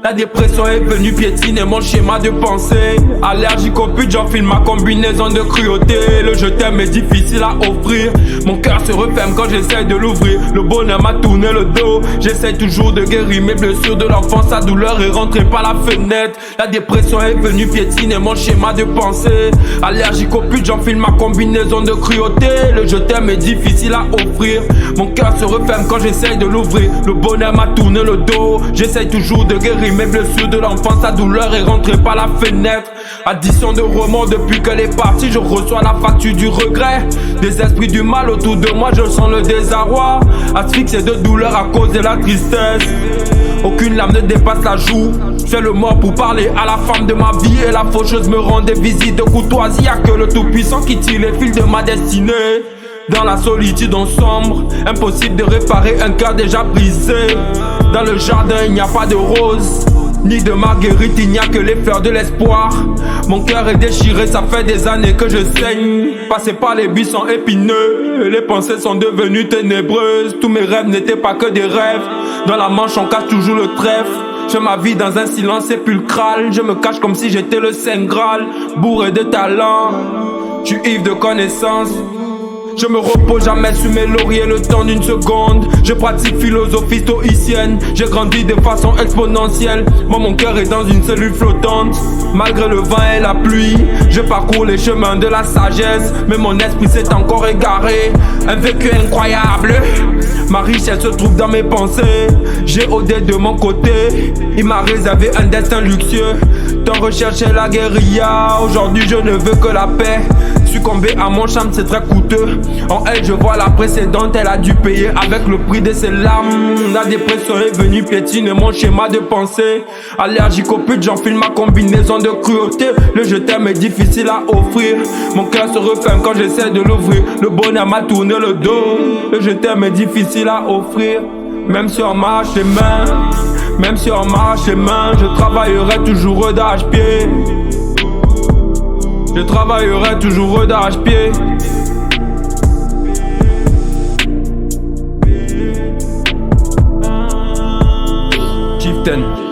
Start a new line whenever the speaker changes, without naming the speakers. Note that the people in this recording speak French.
La dépression est venue piétiner mon schéma de pensée. Allergique au pute, j'enfile ma combinaison de cruauté. Le je t'aime est difficile à offrir. Mon cœur se referme quand j'essaie de l'ouvrir. Le bonheur m'a tourné le dos. J'essaie toujours de guérir mes blessures de l'enfance. Sa douleur est rentrée par la fenêtre. La dépression est venue piétiner mon schéma de pensée. Allergique au pute, j'enfile ma combinaison de cruauté. Le je t'aime est difficile à offrir. Mon cœur se referme quand j'essaie de l'ouvrir. Le bonheur m'a tourné le dos. J'essaie toujours de guérir mes blessures de l'enfance, sa douleur est rentrée par la fenêtre. Addition de remords depuis qu'elle est partie, je reçois la facture du regret. Des esprits du mal autour de moi, je sens le désarroi. Asphyxié de douleur à cause de la tristesse. Aucune lame ne dépasse la joue. Je fais le mort pour parler à la femme de ma vie. Et la faucheuse me rend des visites de courtoisie. Y'a que le tout-puissant qui tire les fils de ma destinée. Dans la solitude on sombre, impossible de réparer un cœur déjà brisé. Dans le jardin il n'y a pas de rose, ni de marguerite, il n'y a que les fleurs de l'espoir. Mon cœur est déchiré, ça fait des années que je saigne. Passé par les buissons épineux, les pensées sont devenues ténébreuses. Tous mes rêves n'étaient pas que des rêves. Dans la manche on cache toujours le trèfle. Je ma vie dans un silence sépulcral. Je me cache comme si j'étais le Saint Graal. Bourré de talent, je suis ivre de connaissances. Je me repose jamais sur mes lauriers le temps d'une seconde. Je pratique philosophie stoïcienne. J'ai grandi de façon exponentielle. Moi mon cœur est dans une cellule flottante. Malgré le vent et la pluie, je parcours les chemins de la sagesse. Mais mon esprit s'est encore égaré. Un vécu incroyable. Ma richesse se trouve dans mes pensées. J'ai OD de mon côté. Il m'a réservé un destin luxueux. Tant recherché la guérilla. Aujourd'hui je ne veux que la paix. Succomber à mon charme c'est très coûteux. En elle je vois la précédente, elle a dû payer avec le prix de ses larmes. La dépression est venue piétiner mon schéma de pensée. Allergique au pute, j'enfile ma combinaison de cruauté. Le je t'aime est difficile à offrir. Mon cœur se referme quand j'essaie de l'ouvrir. Le bonheur m'a tourné le dos. Le je t'aime est difficile à offrir. Même si on marche les mains, même si on marche les mains, je travaillerai toujours d'arrache-pied. Je travaillerai toujours d'arrache-pied. Chieftain.